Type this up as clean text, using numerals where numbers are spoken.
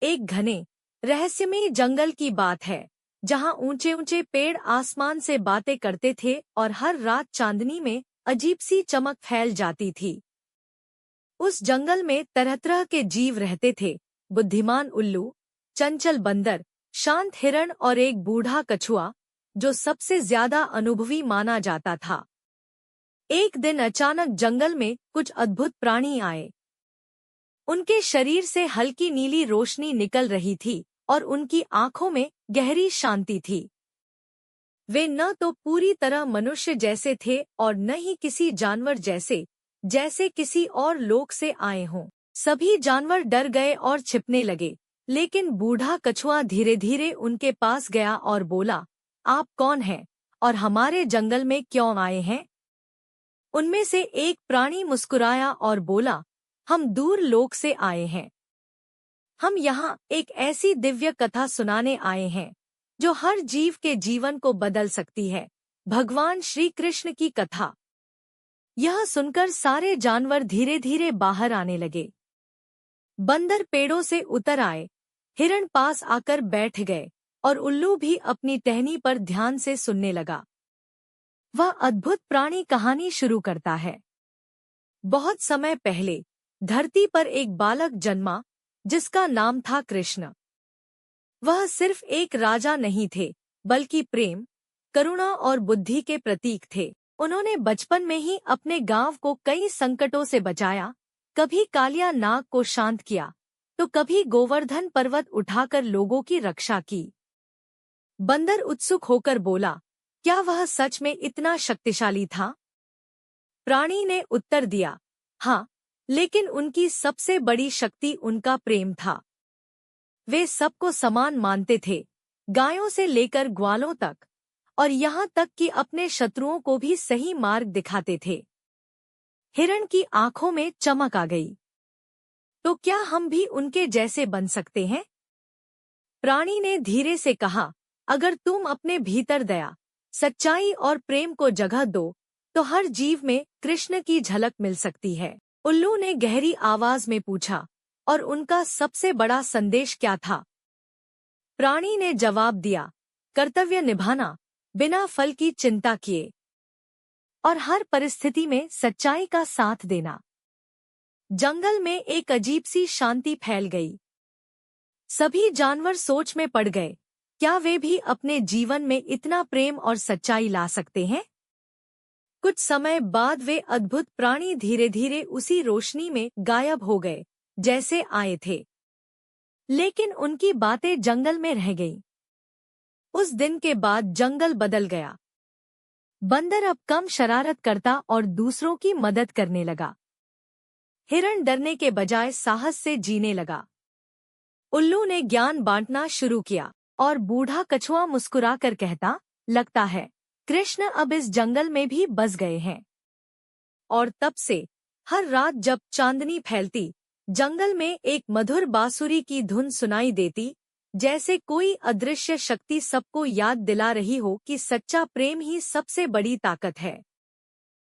एक घने रहस्यमयी जंगल की बात है, जहाँ ऊंचे ऊंचे पेड़ आसमान से बातें करते थे और हर रात चांदनी में अजीब सी चमक फैल जाती थी। उस जंगल में तरह तरह के जीव रहते थे, बुद्धिमान उल्लू, चंचल बंदर, शांत हिरण और एक बूढ़ा कछुआ, जो सबसे ज्यादा अनुभवी माना जाता था। एक दिन अचानक जंगल में कुछ अद्भुत प्राणी आए। उनके शरीर से हल्की नीली रोशनी निकल रही थी और उनकी आंखों में गहरी शांति थी। वे न तो पूरी तरह मनुष्य जैसे थे और न ही किसी जानवर जैसे, जैसे किसी और लोक से आए हों। सभी जानवर डर गए और छिपने लगे, लेकिन बूढ़ा कछुआ धीरे धीरे उनके पास गया और बोला, आप कौन हैं और हमारे जंगल में क्यों आए हैं? उनमें से एक प्राणी मुस्कुराया और बोला, हम दूर लोक से आए हैं। हम यहाँ एक ऐसी दिव्य कथा सुनाने आए हैं जो हर जीव के जीवन को बदल सकती है, भगवान श्री कृष्ण की कथा। यह सुनकर सारे जानवर धीरे धीरे बाहर आने लगे। बंदर पेड़ों से उतर आए, हिरण पास आकर बैठ गए और उल्लू भी अपनी टहनी पर ध्यान से सुनने लगा। वह अद्भुत प्राणी कहानी शुरू करता है। बहुत समय पहले धरती पर एक बालक जन्मा, जिसका नाम था कृष्ण। वह सिर्फ एक राजा नहीं थे, बल्कि प्रेम, करुणा और बुद्धि के प्रतीक थे। उन्होंने बचपन में ही अपने गांव को कई संकटों से बचाया, कभी कालिया नाग को शांत किया, तो कभी गोवर्धन पर्वत उठाकर लोगों की रक्षा की। बंदर उत्सुक होकर बोला, क्या वह सच में इतना शक्तिशाली था? प्राणी ने उत्तर दिया, हाँ, लेकिन उनकी सबसे बड़ी शक्ति उनका प्रेम था। वे सबको समान मानते थे, गायों से लेकर ग्वालों तक, और यहाँ तक कि अपने शत्रुओं को भी सही मार्ग दिखाते थे। हिरण की आंखों में चमक आ गई। तो क्या हम भी उनके जैसे बन सकते हैं? प्राणी ने धीरे से कहा, अगर तुम अपने भीतर दया, सच्चाई और प्रेम को जगह दो, तो हर जीव में कृष्ण की झलक मिल सकती है। उल्लू ने गहरी आवाज में पूछा, और उनका सबसे बड़ा संदेश क्या था? प्राणी ने जवाब दिया, कर्तव्य निभाना, बिना फल की चिंता किए, और हर परिस्थिति में सच्चाई का साथ देना। जंगल में एक अजीब सी शांति फैल गई। सभी जानवर सोच में पड़ गए, क्या वे भी अपने जीवन में इतना प्रेम और सच्चाई ला सकते हैं? कुछ समय बाद वे अद्भुत प्राणी धीरे धीरे उसी रोशनी में गायब हो गए, जैसे आए थे। लेकिन उनकी बातें जंगल में रह गईं। उस दिन के बाद जंगल बदल गया। बंदर अब कम शरारत करता और दूसरों की मदद करने लगा। हिरण डरने के बजाय साहस से जीने लगा। उल्लू ने ज्ञान बांटना शुरू किया, और बूढ़ा कछुआ मुस्कुराकर कहता, लगता है कृष्ण अब इस जंगल में भी बस गए हैं। और तब से हर रात जब चांदनी फैलती, जंगल में एक मधुर बांसुरी की धुन सुनाई देती, जैसे कोई अदृश्य शक्ति सबको याद दिला रही हो कि सच्चा प्रेम ही सबसे बड़ी ताकत है।